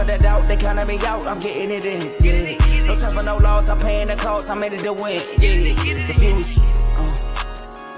of the doubt, they counted me out, I'm getting it in, yeah. No time for no loss, I'm paying the cost, I'm in it to win, yeah. Refuse,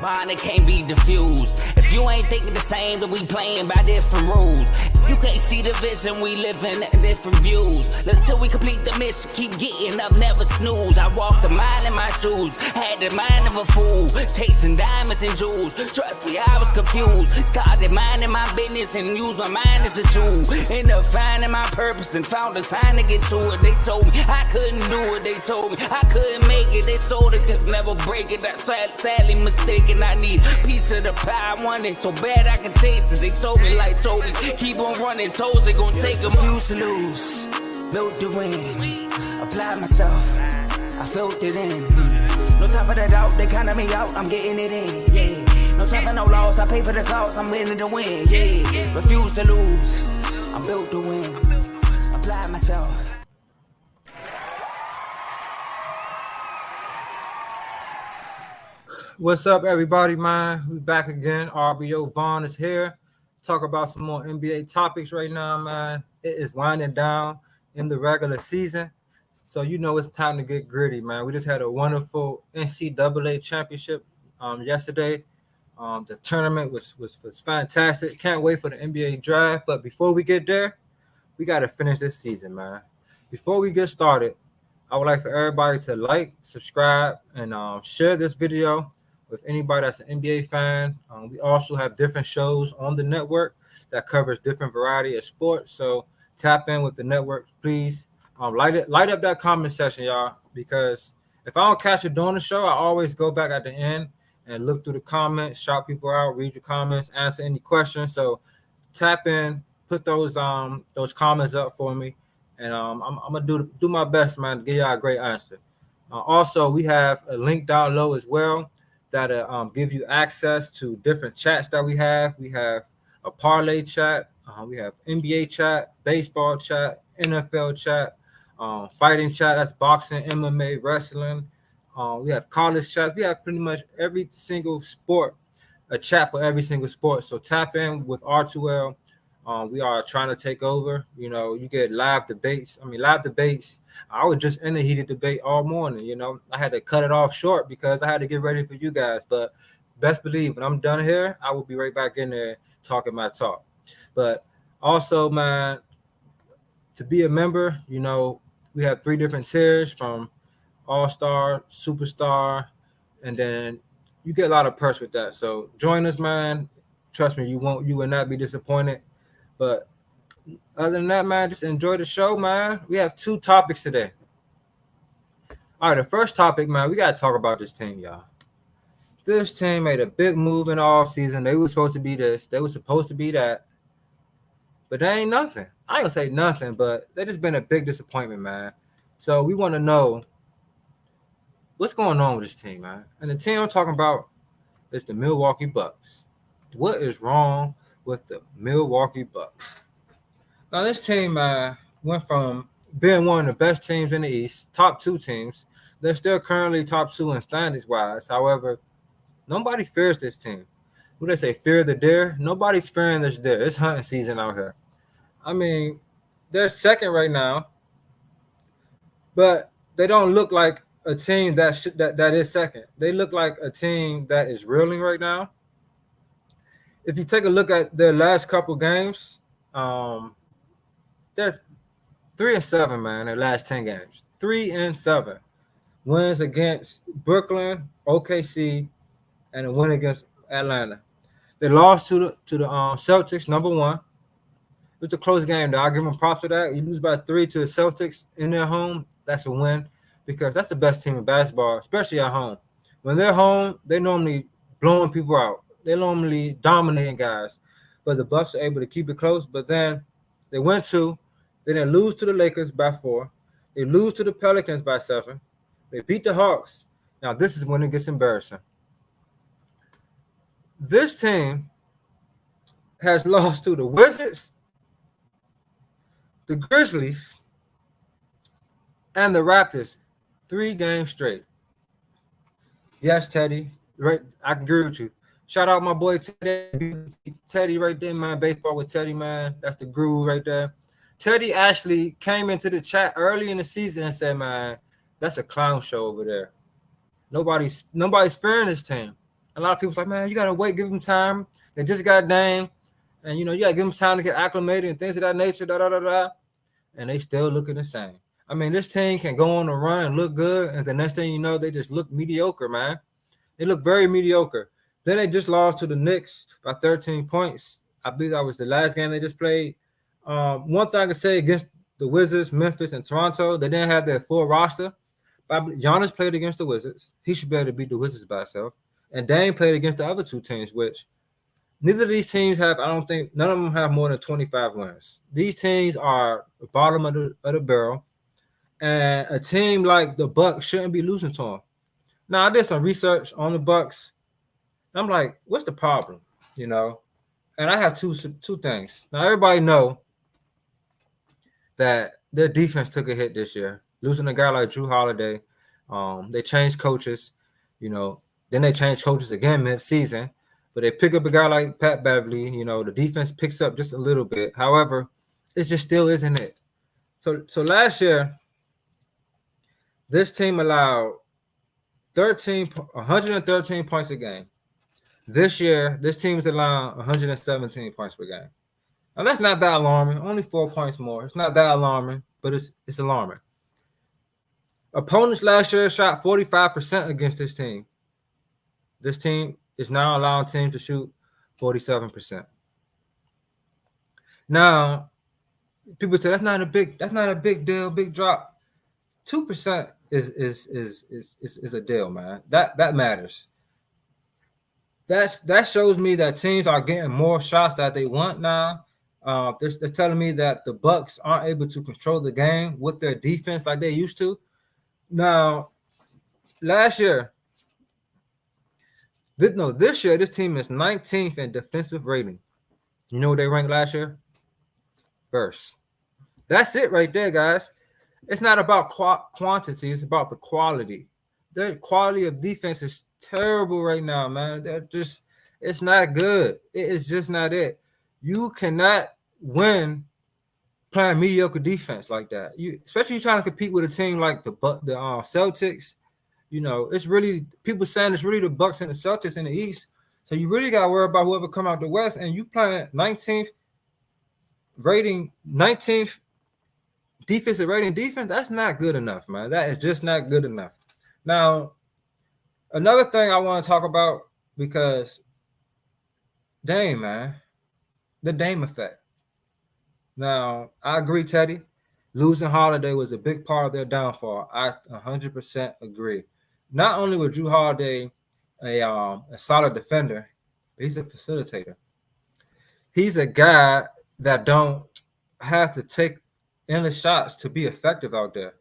mine, it can't be diffused. If you ain't thinking the same, then we playing by different rules. You can't see the vision, we living at different views. Until we complete the mission, keep getting up, never snooze. I walked a mile in my shoes, had the mind of a fool, chasing diamonds and jewels. Trust me, I was confused. Started minding my business and used my mind as a tool. Ended up finding my purpose and found the time to get to it. They told me I couldn't do it, they told me I couldn't make it. They sold it, could never break it. That's sadly mistaken. I need a piece of the pie, I want it so bad I can taste it. They told me like Toby, keep on running toes, they gon' take them. Used to lose, built to win, applied myself, I felt it in. No time for the doubt, they counted me out, I'm getting it in, yeah. No time for no loss, I pay for the cost, I'm winning to win, yeah. Refuse to lose, I'm built to win, applied myself. What's up, everybody, man? We back again. RBO Vaughn is here. Talk about some more NBA topics right now, man. It is winding down in the regular season, so you know it's time to get gritty, man. We just had a wonderful NCAA championship yesterday. The tournament was fantastic. Can't wait for the NBA draft. But before we get there, we got to finish this season, man. Before we get started, I would like for everybody to like, subscribe, and share this video with anybody that's an NBA fan. We also have different shows on the network that covers different variety of sports. So tap in with the network, please. Light up that comment section, y'all, because if I don't catch it during the show, I always go back at the end and look through the comments, shout people out, read your comments, answer any questions. So tap in, put those comments up for me, and I'm gonna do my best, man, to give y'all a great answer. Also, we have a link down low as well that give you access to different chats that we have. We have a parlay chat, we have NBA chat, baseball chat, NFL chat, fighting chat, that's boxing, MMA, wrestling. We have college chats. We have pretty much every single sport, a chat for every single sport. So tap in with R2L. We are trying to take over. You know, you get live debates. I was just in a heated debate all morning. You know, I had to cut it off short because I had to get ready for you guys. But best believe when I'm done here, I will be right back in there talking my talk. But also, man, to be a member, you know, we have 3 different tiers from All-Star, Superstar, and then you get a lot of perks with that. So join us, man. Trust me, you will not be disappointed. But other than that, man, just enjoy the show, man. We have 2 topics today. All right, the first topic, man, we got to talk about this team, y'all. This team made a big move in all season. They were supposed to be this. They were supposed to be that. But they ain't nothing. I ain't going to say nothing, but they just been a big disappointment, man. So we want to know what's going on with this team, man. And the team I'm talking about is the Milwaukee Bucks. What is wrong with the Milwaukee Bucks? Now, this team went from being one of the best teams in the East, top 2 teams. They're still currently top 2 in standings-wise. However, nobody fears this team. What they say, fear the deer? Nobody's fearing this deer. It's hunting season out here. I mean, they're second right now, but they don't look like a team that is second. They look like a team that is reeling right now. If you take a look at their last couple games, they're 3-7, man. Their last 10 games, 3-7 wins against Brooklyn, OKC, and a win against Atlanta. They lost to the Celtics, number 1. It was a close game, though. I'll give them props for that. You lose by 3 to the Celtics in their home, that's a win because that's the best team in basketball, especially at home. When they're home, they normally blowing people out. They're normally dominating guys, but the Bucks are able to keep it close. But then they went 2. They didn't lose to the Lakers by 4. They lose to the Pelicans by 7. They beat the Hawks. Now, this is when it gets embarrassing. This team has lost to the Wizards, the Grizzlies, and the Raptors 3 games straight. Yes, Teddy. Right, I can agree with you. Shout out my boy Teddy right there, man. Baseball with Teddy, man. That's the guru right there. Teddy actually came into the chat early in the season and said, "Man, that's a clown show over there. Nobody's fearing this team." A lot of people's like, "Man, you gotta wait, give them time. They just got Dame, and you gotta give them time to get acclimated and things of that nature." Da da da da. And they still looking the same. I mean, this team can go on a run and look good, and the next thing you know, they just look mediocre, man. They look very mediocre. Then they just lost to the Knicks by 13 points. I believe that was the last game they just played. One thing I can say against the Wizards, Memphis, and Toronto, they didn't have their full roster. But Giannis played against the Wizards. He should be able to beat the Wizards by himself. And Dame played against the other two teams, which neither of these teams have, I don't think, none of them have more than 25 wins. These teams are the bottom of the barrel. And a team like the Bucks shouldn't be losing to them. Now, I did some research on the Bucks. I'm like, what's the problem? And I have two things. Now, everybody know that their defense took a hit this year. Losing a guy like Drew Holiday. They changed coaches, then they changed coaches again mid-season. But they pick up a guy like Pat Beverly. The defense picks up just a little bit. However, it just still isn't it. So last year, this team allowed 113 points a game. This year, this team is allowing 117 points per game. Now, that's not that alarming. Only 4 points more. It's not that alarming, but it's alarming. Opponents last year shot 45% against this team. This team is now allowing teams to shoot 47%. Now, people say that's not a big deal, big drop. 2% is a deal, man. That matters. That shows me that teams are getting more shots that they want now. They're telling me that the Bucks aren't able to control the game with their defense like they used to. Now, this year, this team is 19th in defensive rating. You know what they ranked last year? First. That's it right there, guys. It's not about quantity. It's about the quality. Their quality of defense is terrible right now, man. It's not good. It is just not it. You cannot win playing mediocre defense like that. Especially trying to compete with a team like the Celtics. It's really people saying it's really the Bucks and the Celtics in the East. So you really got to worry about whoever come out the West, and you playing 19th defensive rating defense. That's not good enough, man. That is just not good enough. Now, another thing I want to talk about, because Dame, man, the Dame effect. Now, I agree, Teddy. Losing Holiday was a big part of their downfall. I 100% agree. Not only was Drew Holiday a solid defender, but he's a facilitator. He's a guy that don't have to take endless shots to be effective out there.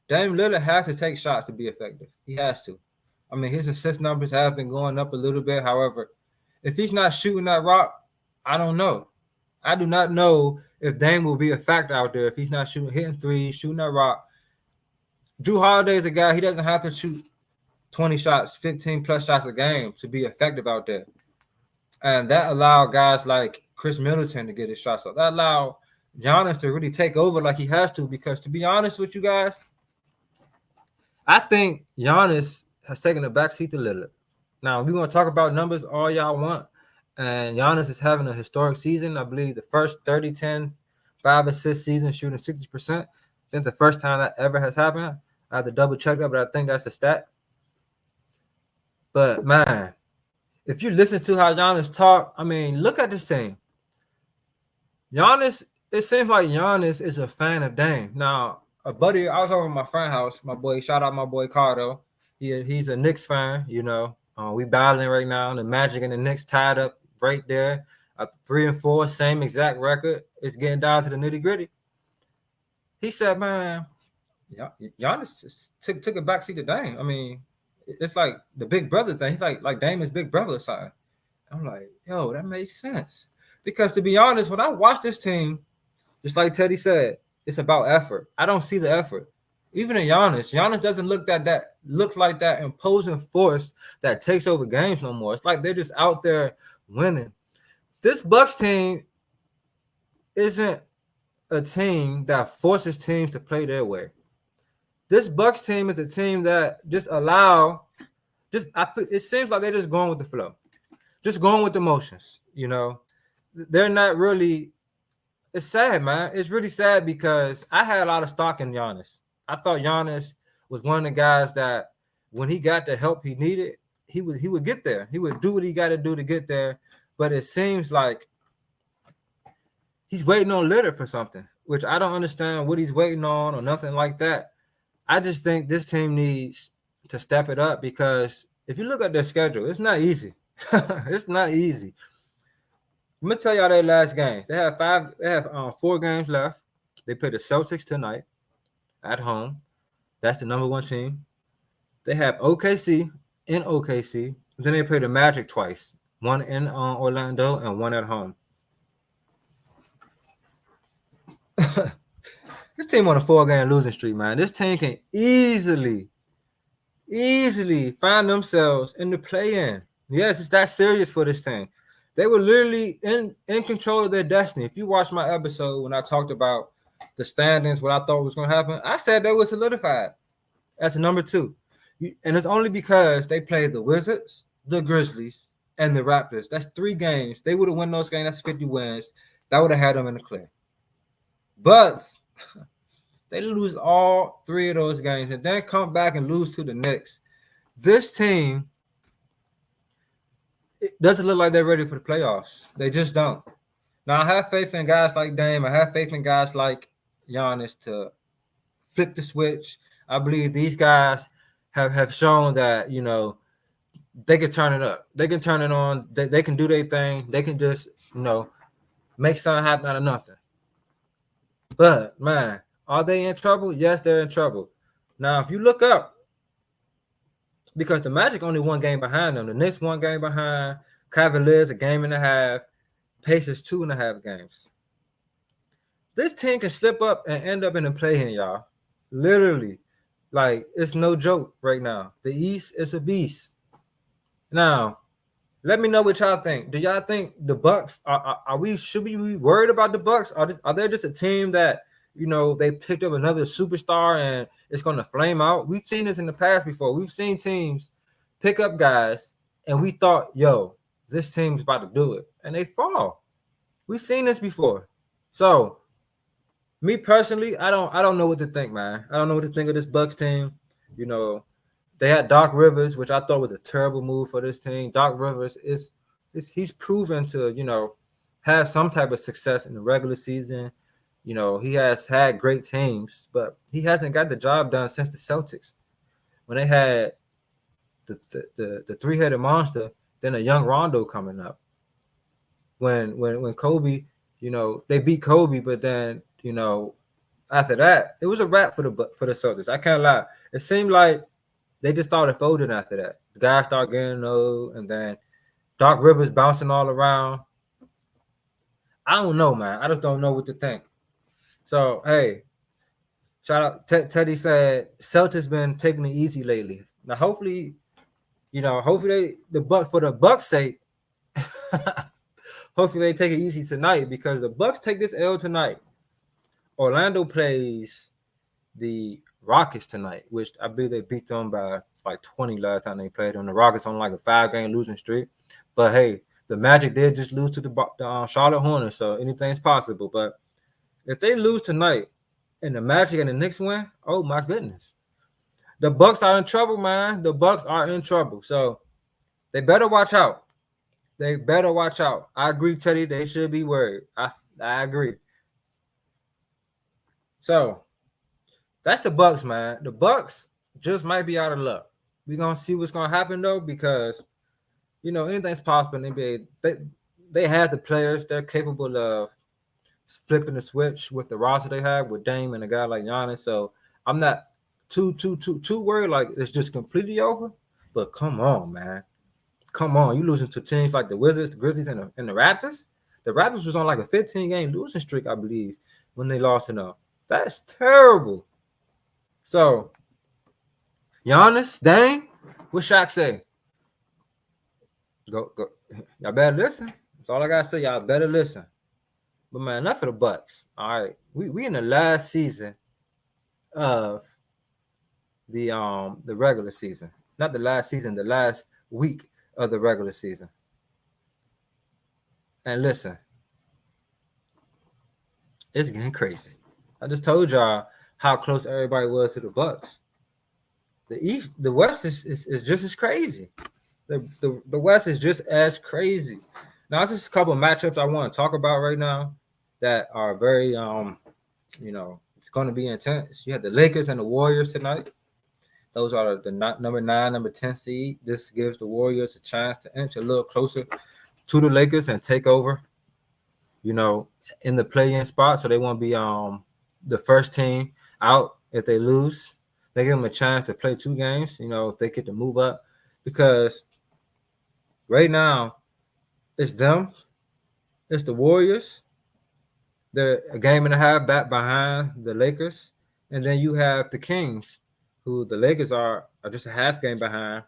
Dame Lillard has to take shots to be effective. He has to. I mean, his assist numbers have been going up a little bit. However, if he's not shooting that rock, I don't know. I do not know if Dame will be a factor out there if he's not hitting threes, shooting that rock. Drew Holiday is a guy, he doesn't have to shoot 20 shots, 15 plus shots a game to be effective out there. And that allowed guys like Chris Middleton to get his shots up. That allowed Giannis to really take over like he has to, because to be honest with you guys, I think Giannis has taken a backseat to Lillard. Now, we're going to talk about numbers all y'all want, and Giannis is having a historic season. I believe the first 30-10, 5-assist season, shooting 60%. I think the first time that ever has happened. I have to double check that, but I think that's a stat. But, man, if you listen to how Giannis talk, I mean, look at this team. Giannis, it seems like Giannis is a fan of Dame. Now, I was over at my friend's house. My boy, shout out my boy Cardo. He's a Knicks fan, we battling right now. The Magic and the Knicks tied up right there at 3-4, same exact record. It's getting down to the nitty-gritty. He said, man, Giannis took a backseat to Dame. I mean, it's like the big brother thing. He's like Dame's big brother side. I'm like, yo, that makes sense. Because to be honest, when I watch this team, just like Teddy said, it's about effort. I don't see the effort. Even in Giannis doesn't looks like that imposing force that takes over games no more. It's like they're just out there winning. This Bucks team isn't a team that forces teams to play their way. This Bucks team is a team that it seems like they're just going with the flow, just going with the motions. They're not really. It's sad, man. It's really sad because I had a lot of stock in Giannis. I thought Giannis was one of the guys that when he got the help he needed, he would get there. He would do what he got to do to get there. But it seems like he's waiting on Lillard for something, which I don't understand what he's waiting on or nothing like that. I just think this team needs to step it up because if you look at their schedule, it's not easy. It's not easy. Let me tell y'all their last games. They have 4 games left. They play the Celtics tonight at home. That's the number 1 team. They have OKC in OKC. Then they play the Magic twice. One in Orlando and one at home. This team on a 4-game losing streak, man. This team can easily find themselves in the play-in. Yes, it's that serious for this team. They were literally in control of their destiny. If you watch my episode when I talked about the standings, what I thought was going to happen, I said they were solidified as number 2. And it's only because they played the Wizards, the Grizzlies, and the Raptors. That's 3 games. They would have won those games. That's 50 wins. That would have had them in the clear. But they lose all 3 of those games and then come back and lose to the Knicks. This team, it doesn't look like they're ready for the playoffs. They just don't. Now, I have faith in guys like Dame. I have faith in guys like Giannis to flip the switch. I believe these guys have shown that, they can turn it up. They can turn it on. They can do their thing. They can just, make something happen out of nothing. But, man, are they in trouble? Yes, they're in trouble. Now, if you look up, because the Magic only 1 game behind them. The Knicks 1 game behind. Cavaliers 1.5 games. Pacers 2.5 games. This team can slip up and end up in the play-in, y'all. Literally. Like, it's no joke right now. The East is a beast. Now, let me know what y'all think. Do y'all think the Bucks should we be worried about the Bucks? Are they just a team that, they picked up another superstar and it's going to flame out? We've seen this in the past before. We've seen teams pick up guys and we thought, this team's about to do it. And they fall. We've seen this before. So, me personally, I don't know what to think, man. I don't know what to think of this Bucks team. They had Doc Rivers, which I thought was a terrible move for this team. Doc Rivers he's proven to, have some type of success in the regular season. He has had great teams, but he hasn't got the job done since the Celtics. When they had the 3-headed monster, then a young Rondo coming up. When Kobe, they beat Kobe, but then, after that, it was a wrap for the Celtics. I can't lie. It seemed like they just started folding after that. The guys started getting old, and then Doc Rivers bouncing all around. I don't know, man. I just don't know what to think. So, hey, shout out. Teddy said Celtics been taking it easy lately. Now, hopefully the Bucks, for the Bucks' sake, hopefully they take it easy tonight because the Bucks take this L tonight. Orlando plays the Rockets tonight, which I believe they beat them by like 20 last time they played them. The Rockets on like a 5-game losing streak. But, hey, the Magic did just lose to the Charlotte Hornets, so anything's possible. But if they lose tonight and the Magic and the Knicks win, oh, my goodness. The Bucks are in trouble, man. The Bucks are in trouble. So they better watch out. They better watch out. I agree, Teddy. They should be worried. I agree. So that's the Bucks, man. The Bucks just might be out of luck. We're going to see what's going to happen, though, because, anything's possible in the NBA. They have the players. They're capable of flipping the switch with the roster they have with Dame and a guy like Giannis. So I'm not too worried like it's just completely over. But come on, man. Come on. You losing to teams like the Wizards, the Grizzlies, and the Raptors? The Raptors was on like a 15-game losing streak, I believe, when they lost to them. That's terrible. So, Giannis, Dame, what Shaq say? Go. Y'all better listen. That's all I got to say. Y'all better listen. But man, enough of the Bucks. All right, we in the last season of the regular season. Not the last season, the last week of the regular season. And listen, it's getting crazy. I just told y'all how close everybody was to the Bucks. The West is just as crazy. The West is just as crazy. Now, it's just a couple of matchups I want to talk about right now that are very it's going to be intense. You have the Lakers and the Warriors tonight. Those are the number 9, number 10 seed. This gives the Warriors a chance to inch a little closer to the Lakers and take over, in the play-in spot. So they won't be the first team out if they lose. They give them a chance to play 2 games, if they get to move up. Because right now, it's them. It's the Warriors. They're a game and a half back behind the Lakers. And then you have the Kings, who the Lakers are just a half game behind.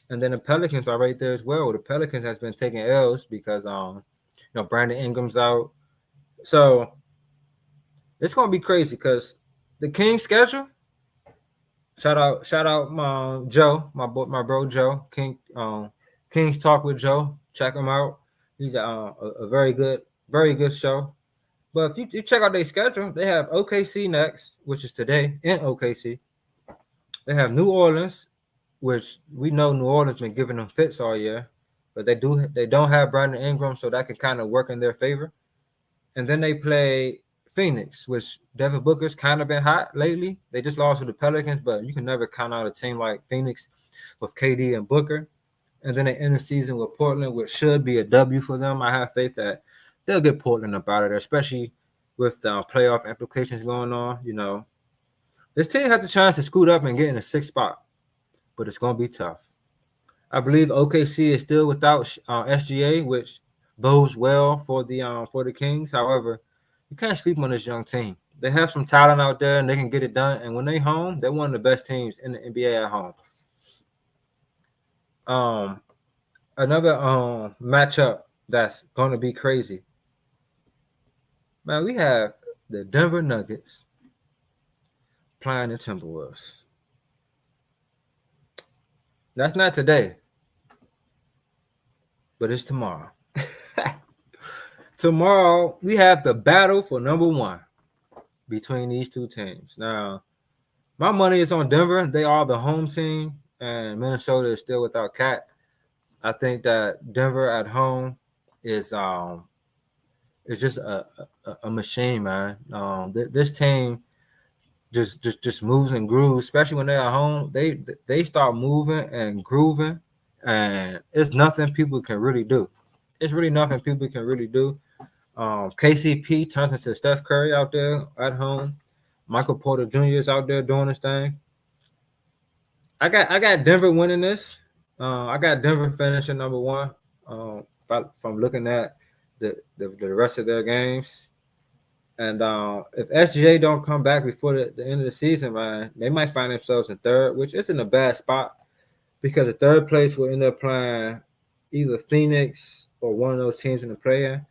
And then the Pelicans are right there as well. The Pelicans has been taking L's because Brandon Ingram's out. So it's gonna be crazy because the Kings schedule. Shout out Joe, my bro Joe. Kings Talk with Joe. Check him out. He's a very good show. But if you check out their schedule, they have OKC next, which is today in OKC. They have New Orleans, which we know New Orleans been giving them fits all year, but they don't have Brandon Ingram, so that can kind of work in their favor. And then they play Phoenix, which Devin Booker's kind of been hot lately. They just lost to the Pelicans, but you can never count out a team like Phoenix with KD and Booker. And then they end the season with Portland, which should be a W for them. I have faith that they'll get Portland up out of there, especially with playoff implications going on. This team has the chance to scoot up and get in a 6th spot, but it's going to be tough. I believe OKC is still without SGA, which bodes well for the Kings. However, you can't sleep on this young team. They have some talent out there, and they can get it done. And when they home, they're one of the best teams in the NBA at home. Another matchup that's going to be crazy. Man, we have the Denver Nuggets playing the Timberwolves. That's not today, but it's tomorrow. Tomorrow, we have the battle for number 1 between these 2 teams. Now, my money is on Denver. They are the home team, and Minnesota is still without Cat. I think that Denver at home is just a machine, man. This team just moves and grooves, especially when they're at home. They start moving and grooving, and it's nothing people can really do. It's really nothing people can really do. KCP turns into Steph Curry out there at home. Michael Porter Jr. is out there doing his thing. I got Denver winning this. I got Denver finishing number 1. From looking at the rest of their games. And if SGA don't come back before the end of the season, man, they might find themselves in 3rd, which isn't a bad spot because the 3rd place will end up playing either Phoenix or one of those teams in the play-in.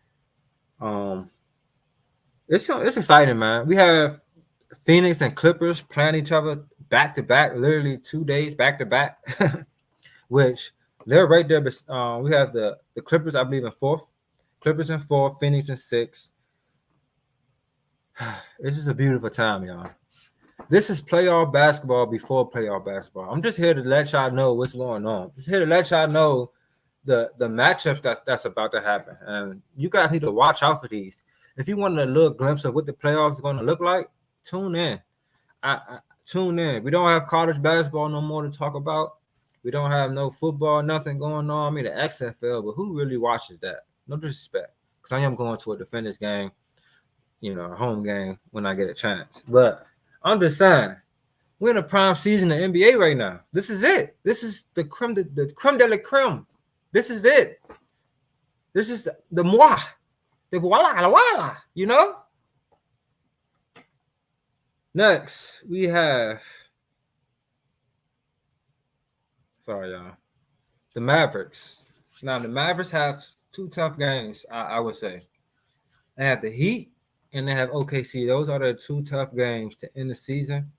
It's exciting, man. We have Phoenix and Clippers playing each other back-to-back, literally 2 days back-to-back, which they're right there. We have the Clippers, I believe, in 4th. Clippers in 4th, Phoenix in 6th. It's just a beautiful time, y'all. This is playoff basketball before playoff basketball. I'm just here to let y'all know what's going on. Just here to let y'all know the matchups that's about to happen. And you guys need to watch out for these. If you want a little glimpse of what the playoffs are going to look like, tune in. Tune in. We don't have college basketball no more to talk about. We don't have no football, nothing going on. I mean, the XFL, but who really watches that? No disrespect. Because I am going to a Defenders game, a home game when I get a chance. But I'm just saying, we're in a prime season of NBA right now. This is it. This is the creme de la creme. This is it. This is the moi. The voila. Next, we have, sorry, y'all, the Mavericks. Now, the Mavericks have 2 tough games, I would say. They have the Heat and they have OKC. Those are the two tough games to end the season.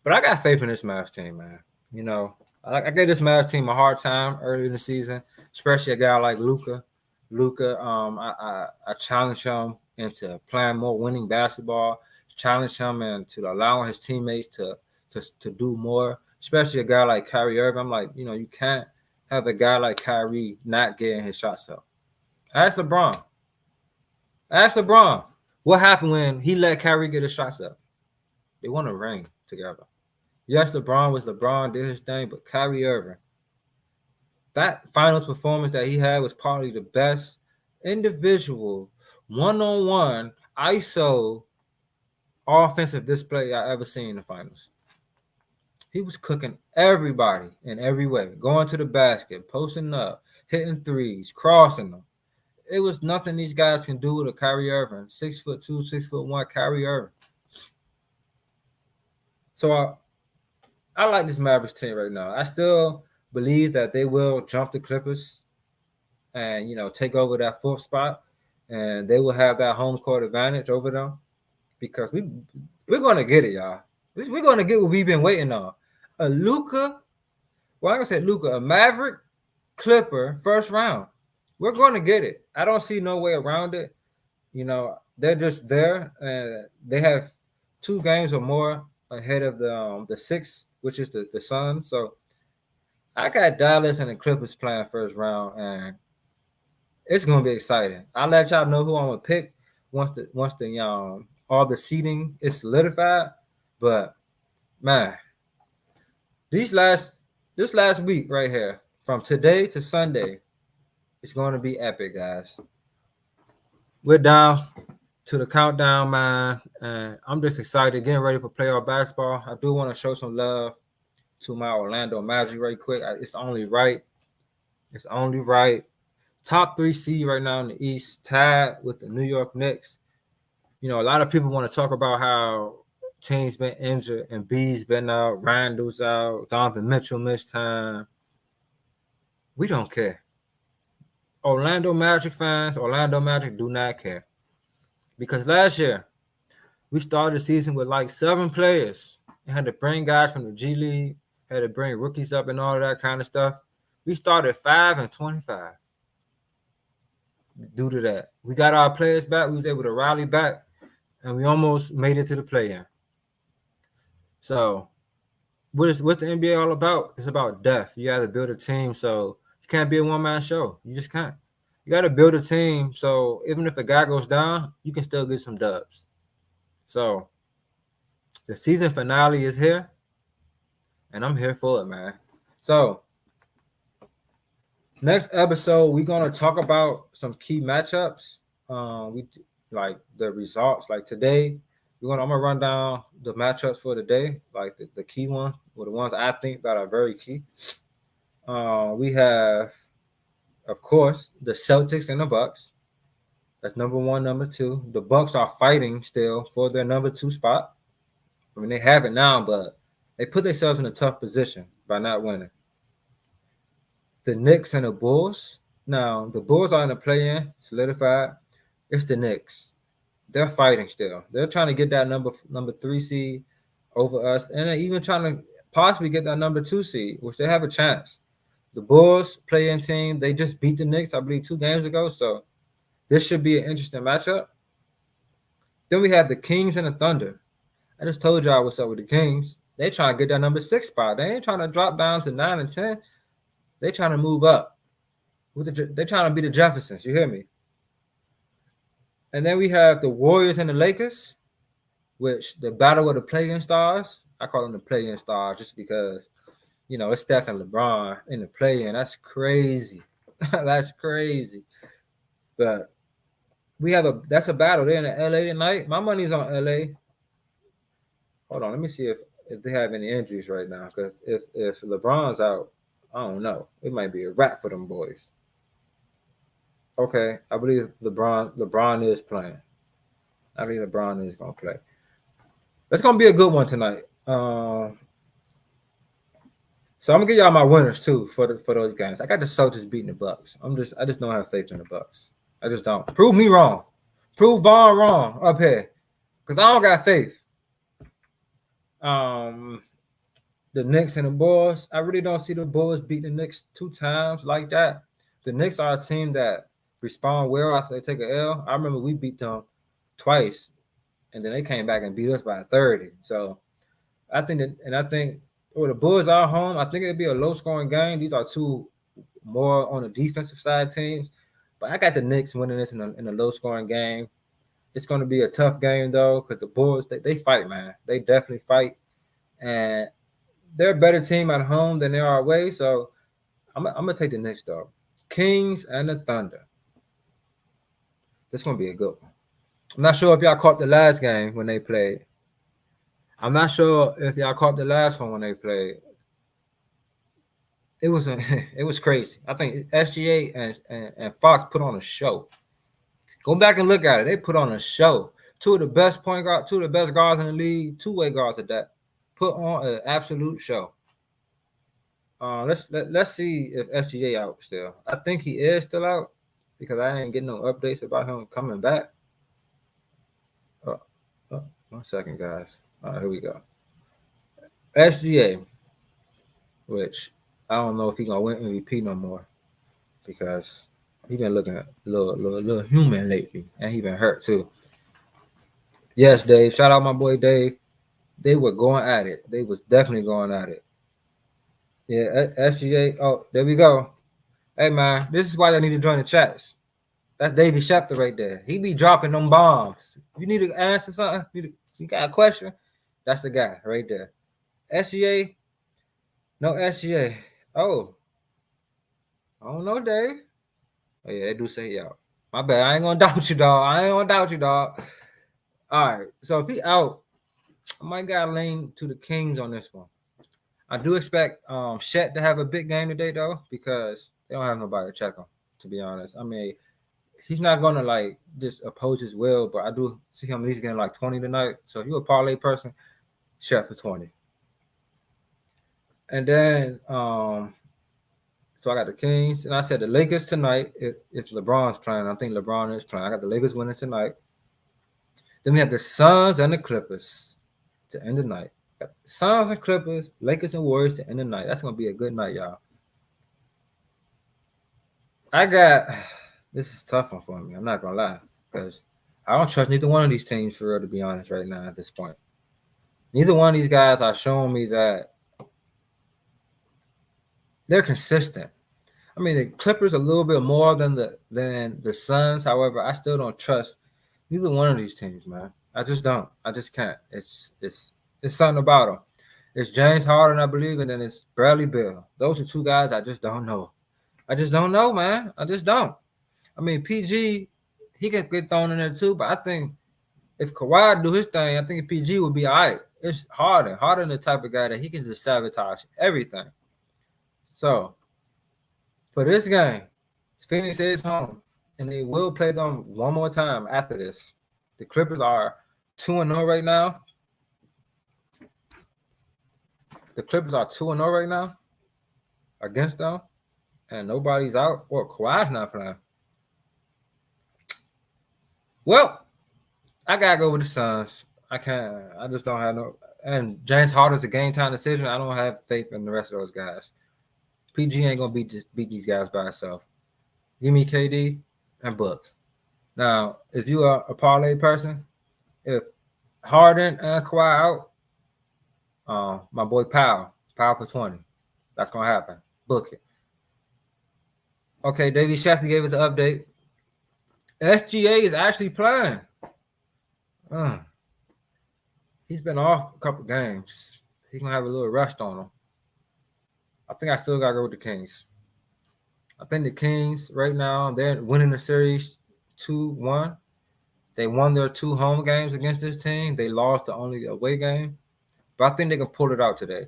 But I got faith in this Mavs team, man. You know, I gave this Mavs team a hard time early in the season, especially a guy like Luka. I challenged him into playing more winning basketball, challenged him into allowing his teammates to do more, especially a guy like Kyrie Irving. I'm like, you can't have a guy like Kyrie not getting his shots up. Ask LeBron. What happened when he let Kyrie get his shots up? They won a ring together. Yes, LeBron did his thing, but Kyrie Irving, that finals performance that he had was probably the best individual one-on-one ISO offensive display I ever seen in the finals. He was cooking everybody in every way, going to the basket, posting up, hitting threes, crossing them. It was nothing these guys can do with a Kyrie Irving, 6'2", 6'1" Kyrie Irving. So I like this Mavericks team right now. I still believe that they will jump the Clippers and take over that fourth spot, and they will have that home court advantage over them because we're going to get it, y'all. We're going to get what we've been waiting on. A Maverick Clipper first round. We're going to get it. I don't see no way around it. They're just there, and they have 2 games or more ahead of the 6th, which is the Suns. So I got Dallas and the Clippers playing first round, and it's gonna be exciting. I'll let y'all know who I'm gonna pick once the all the seating is solidified. But man, this last week right here, from today to Sunday, it's gonna be epic, guys. We're down to the countdown, man, and I'm just excited, getting ready for playoff basketball. I do want to show some love to my Orlando Magic right quick. It's only right. Top 3 seed right now in the East, tied with the New York Knicks. A lot of people want to talk about how teams been injured and B's been out, Randall's out, Donovan Mitchell missed time. We don't care. Orlando Magic do not care. Because last year, we started the season with like 7 players. We had to bring guys from the G League, had to bring rookies up and all of that kind of stuff. We started 5-25 due to that. We got our players back. We was able to rally back, and we almost made it to the play-in. So what's the NBA all about? It's about depth. You got to build a team, so you can't be a one-man show. You just can't. You got to build a team, so even if a guy goes down, you can still get some dubs. So the season finale is here, and I'm here for it, man. So next episode, we're going to talk about some key matchups. We like the results. Like today, I'm going to run down the matchups for the day, like the key ones, or the ones I think that are very key. We have, of course, the Celtics and the Bucks. That's number 1, number 2. The Bucks are fighting still for their number 2 spot. I mean, they have it now, but they put themselves in a tough position by not winning. The Knicks and the Bulls. Now, the Bulls are in the play-in, solidified. It's the Knicks. They're fighting still. They're trying to get that number 3 seed over us, and they're even trying to possibly get that number 2 seed, which they have a chance. The Bulls play-in team, they just beat the Knicks, I believe, 2 games ago, so this should be an interesting matchup. Then we have the Kings and the Thunder. I just told y'all what's up with the Kings. They trying to get that number 6 spot. They ain't trying to drop down to 9 and 10. They trying to move up. They're trying to be the Jeffersons. You hear me? And then we have the Warriors and the Lakers, which the battle of the play-in stars. I call them the play-in stars just because, it's Steph and LeBron in the play-in. That's crazy. That's crazy. But that's a battle. They're in LA tonight. My money's on LA. Hold on, let me see if they have any injuries right now. Because if LeBron's out, I don't know. It might be a wrap for them boys. Okay, I believe LeBron is playing. I believe LeBron is gonna play. That's gonna be a good one tonight. So I'm gonna give y'all my winners too for those games. I got the Celtics beating the Bucks. I just don't have faith in the Bucks. I just don't. Prove me wrong. Prove Vaughn wrong up here, because I don't got faith. The Knicks and the Bulls. I really don't see the Bulls beat the Knicks 2 times like that. The Knicks are a team that respond well after they take an L. I remember we beat them twice, and then they came back and beat us by 30. So I think the Bulls are home. I think it'll be a low-scoring game. These are two more on the defensive side teams, but I got the Knicks winning this in a low-scoring game. It's going to be a tough game though, because the Bulls they fight, man. They definitely fight, and they're a better team at home than they are away. So I'm gonna take the Knicks though. Kings and the Thunder. This is gonna be a good one. I'm not sure if y'all caught the last game when they played. I'm not sure if y'all caught the last one when they played. It was crazy. I think SGA and Fox put on a show. Go back and look at it. They put on a show. Two of the best guards in the league, two-way guards at that, put on an absolute show. Let's see if SGA out still. I think he is still out because I ain't getting no updates about him coming back. 1 second, guys. All right, here we go. SGA, which I don't know if he's gonna win MVP no more because he been looking a little human lately, and he been hurt too. Yes, Dave. Shout out my boy Dave. They were going at it. They was definitely going at it. Yeah, SGA. Oh, there we go. Hey man, this is why I need to join the chats. That's Davey Schefter right there. He be dropping them bombs. You need to answer something. You got a question? That's the guy right there. SGA. No SGA. Oh. I don't know, Dave. Oh, yeah, they do say he out. My bad. I ain't gonna doubt you, dog. All right. So if he out, I might gotta lean to the Kings on this one. I do expect Shet to have a big game today, though, because they don't have nobody to check him, to be honest. I mean, he's not gonna like just oppose his will, but I do see him at least getting like 20 tonight. So if you're a parlay person, Shet for 20. And then so I got the Kings, and I said the Lakers tonight. If LeBron's playing, I think LeBron is playing. I got the Lakers winning tonight. Then we have the Suns and the Clippers to end the night. Got the Suns and Clippers, Lakers and Warriors to end the night. That's gonna be a good night, y'all. This is a tough one for me. I'm not gonna lie, because I don't trust neither one of these teams for real, to be honest, right now at this point. Neither one of these guys are showing me that they're consistent. I mean, the Clippers a little bit more than the Suns. However, I still don't trust neither one of these teams, man. I just don't. I just can't. It's something about them. It's James Harden, I believe, and then it's Bradley Beal. Those are two guys I just don't know. I just don't know, man. I just don't. I mean, PG, he can get thrown in there too, but I think if Kawhi do his thing, I think PG would be all right. It's Harden. Harden the type of guy that he can just sabotage everything. So, for this game, Phoenix is home, and they will play them one more time after this. The Clippers are 2-0 right now. The Clippers are 2-0 right now against them, and nobody's out. Well, Kawhi's not playing. Well, I gotta go with the Suns. I can't. I just don't have no. And James Harden's a game time decision. I don't have faith in the rest of those guys. PG ain't gonna beat these guys by himself. Give me KD and Book. Now, if you are a parlay person, if Harden and Kawhi out, my boy Powell for 20. That's gonna happen. Book it. Okay, Davey Shasta gave us the update. SGA is actually playing. He's been off a couple games. He's gonna have a little rust on him. I think I still gotta go with the Kings. I think the Kings right now, they're winning the series 2-1. They won their 2 home games against this team. They lost the only away game, but I think they can pull it out today.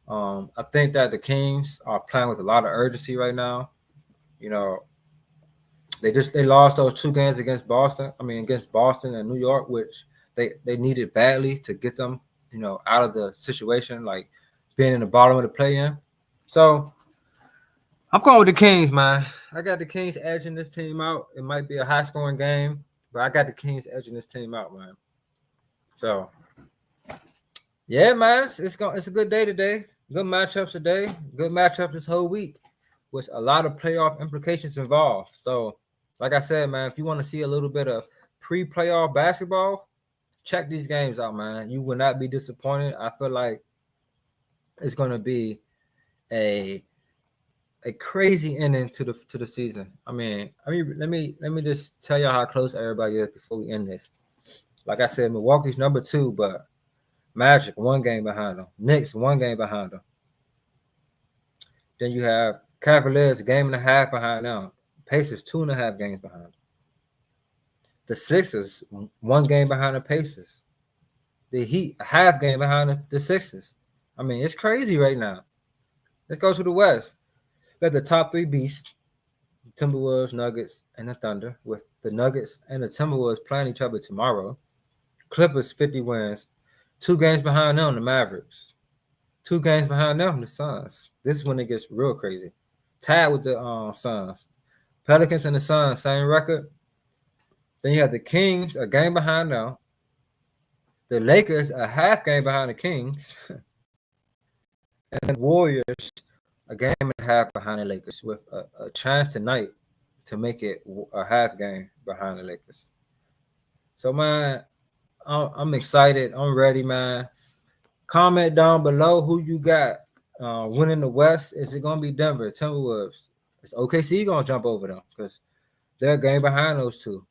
I think that the Kings are playing with a lot of urgency right now. You know, they lost those 2 games against Boston and New York, which they needed badly to get them, out of the situation, like being in the bottom of the play-in. So I'm going with the Kings, man. I got the Kings edging this team out. It might be a high scoring game, but I got the Kings edging this team out, man. So, yeah, man, it's a good day today. Good matchups today. Good matchup this whole week, with a lot of playoff implications involved. So, like I said, man, if you want to see a little bit of pre-playoff basketball, check these games out, man. You will not be disappointed. I feel like it's going to be a crazy ending to the season. I mean, let me just tell y'all how close everybody is before we end this. Like I said, Milwaukee's number 2, but Magic 1 game behind them. Knicks 1 game behind them. Then you have Cavaliers 1.5 games behind them. Pacers 2.5 games behind them. The Sixers 1 game behind the Pacers. The Heat 1/2 game behind the Sixers. I mean, it's crazy right now. Let's go to the West. We got the top 3 beasts: Timberwolves, Nuggets, and the Thunder, with the Nuggets and the Timberwolves playing each other tomorrow. Clippers 50 wins. 2 games behind them, the Mavericks. 2 games behind them, the Suns. This is when it gets real crazy. Tied with the Suns. Pelicans and the Suns, same record. Then you have the Kings, a game behind them. The Lakers, a 1/2 game behind the Kings. And the Warriors, a 1.5 games behind the Lakers, with a chance tonight to make it a 1/2 game behind the Lakers. So, man, I'm excited. I'm ready, man. Comment down below who you got winning the West. Is it going to be Denver, Timberwolves? Is OKC going to jump over them? Because they're a game behind those two.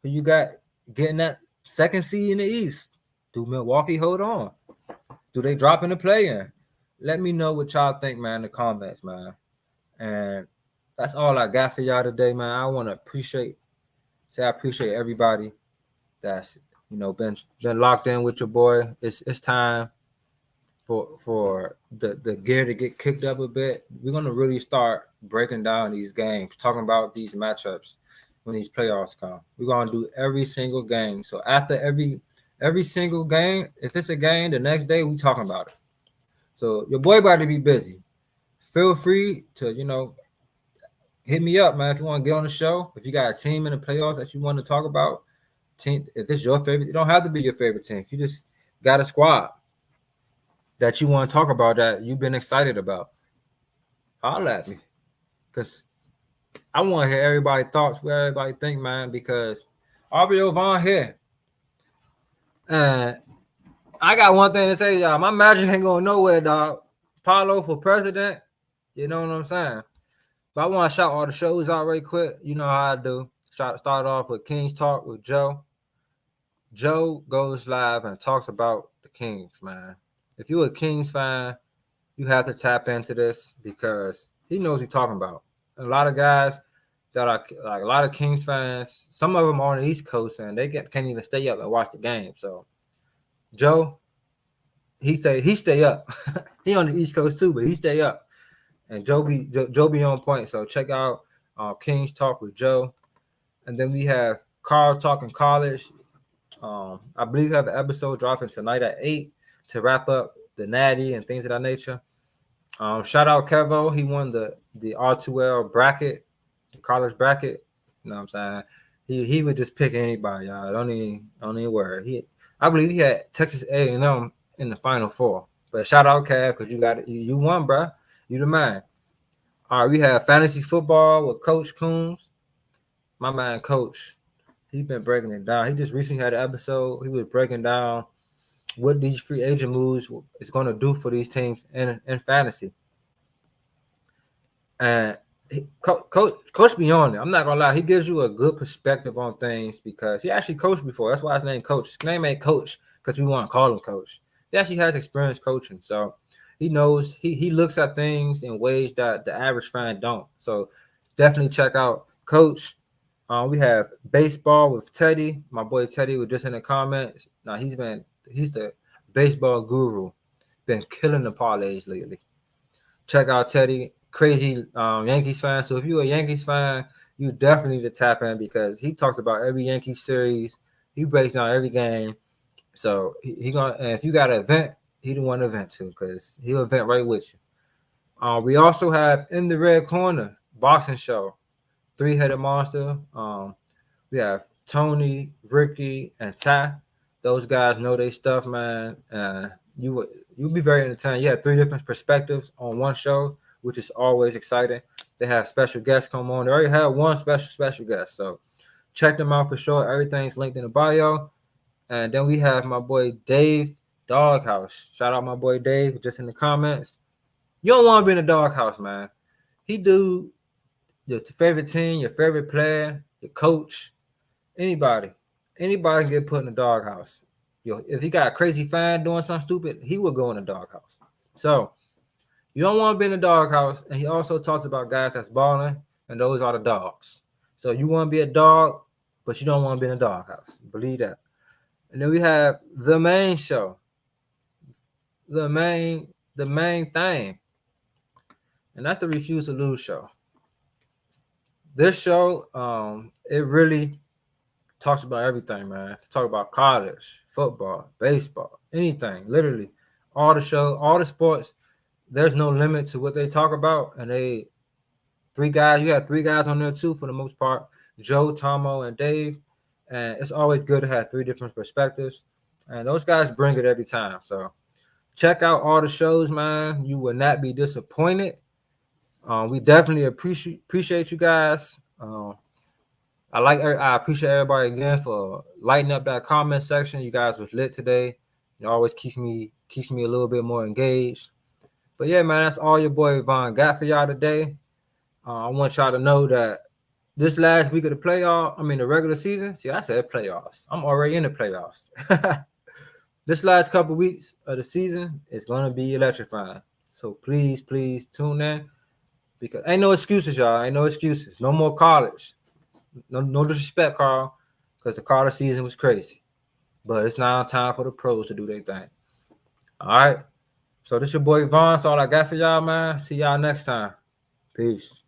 Who you got getting that 2nd seed in the East? Do Milwaukee hold on? Do they drop in the play-in? Let me know what y'all think, man, in the comments, man. And that's all I got for y'all today, man. I want to appreciate everybody that's, been locked in with your boy. It's time for the gear to get kicked up a bit. We're gonna really start breaking down these games, talking about these matchups when these playoffs come. We're gonna do every single game. So after every single game, if it's a game, the next day we talking about it. So your boy about to be busy. Feel free to, hit me up, man, if you want to get on the show. If you got a team in the playoffs that you want to talk about, team, if it's your favorite, it don't have to be your favorite team. If you just got a squad that you want to talk about that you've been excited about, holler at me. Because I want to hear everybody's thoughts, what everybody think, man, because R2L Vaughn here. And I got one thing to say, y'all. My Magic ain't going nowhere, dog. Paulo for president. You know what I'm saying? But I want to shout all the shows out right quick. You know how I do. Start off with Kings Talk with Joe. Joe goes live and talks about the Kings, man. If you're a Kings fan, you have to tap into this because he knows what he's talking about. And a lot of guys that are like a lot of Kings fans, some of them are on the East Coast and they can't even stay up and watch the game. So Joe, he stay up. He on the East Coast too, but he stay up. And Joe be on point. So check out Kings Talk with Joe. And then we have Carl talking college. I believe we have an episode dropping tonight at 8 to wrap up the Natty and things of that nature. Shout out Kevo. He won the R2L bracket, the college bracket. You know what I'm saying? He would just pick anybody, y'all. Don't even worry. I believe he had Texas A&M in the Final Four. But shout out Kev, because you won, bro. You the man. All right, we have fantasy football with Coach Coombs. My man, Coach, he's been breaking it down. He just recently had an episode. He was breaking down what these free agent moves is going to do for these teams in fantasy. And Coach be on it. I'm not going to lie. He gives you a good perspective on things because he actually coached before. That's why his name Coach. His name ain't Coach because we want to call him Coach. He actually has experience coaching. So he knows, he looks at things in ways that the average fan don't. So definitely check out Coach. We have baseball with Teddy. My boy Teddy was just in the comments. Now he's the baseball guru. Been killing the parlays lately. Check out Teddy. Crazy Yankees fan. So if you're a Yankees fan, you definitely need to tap in because he talks about every Yankee series. He breaks down every game. So he gonna, and if you got an event, he the one to event to because he'll event right with you. We also have In the Red Corner boxing show, Three-Headed Monster. We have Tony, Ricky, and Ty. Those guys know their stuff, man. You'll be very entertained. You have 3 different perspectives on one show, which is always exciting. They have special guests come on. They already have one special guest, so check them out for sure. Everything's linked in the bio. And then we have my boy Dave Doghouse. Shout out my boy Dave, just in the comments. You don't want to be in the doghouse, man. He do your favorite team, your favorite player, your coach, anybody can get put in the doghouse. If he got a crazy fan doing something stupid, he will go in the doghouse. So you don't want to be in the doghouse. And he also talks about guys that's balling, and those are the dogs. So you want to be a dog, but you don't want to be in the doghouse. Believe that. And then we have the main show, the main thing, and that's the Refuse to Lose show. This show, it really talks about everything, man. Talk about college, football, baseball, anything, literally. All the show, all the sports, there's no limit to what they talk about. And you have 3 guys on there too, for the most part, Joe, Tomo, and Dave. And it's always good to have 3 different perspectives. And those guys bring it every time. So check out all the shows, man. You will not be disappointed. We definitely appreciate you guys. I appreciate everybody again for lighting up that comment section. You guys was lit today. It always keeps me a little bit more engaged. But yeah, man, that's all your boy Von got for y'all today. I want y'all to know that this last week of the regular season. See, I said playoffs. I'm already in the playoffs. This last couple weeks of the season is gonna be electrifying. So please tune in, because ain't no excuses, y'all. Ain't no excuses. No more college. No disrespect, Carl, because the college season was crazy. But it's now time for the pros to do their thing. All right. So this your boy Von. That's all I got for y'all, man. See y'all next time. Peace.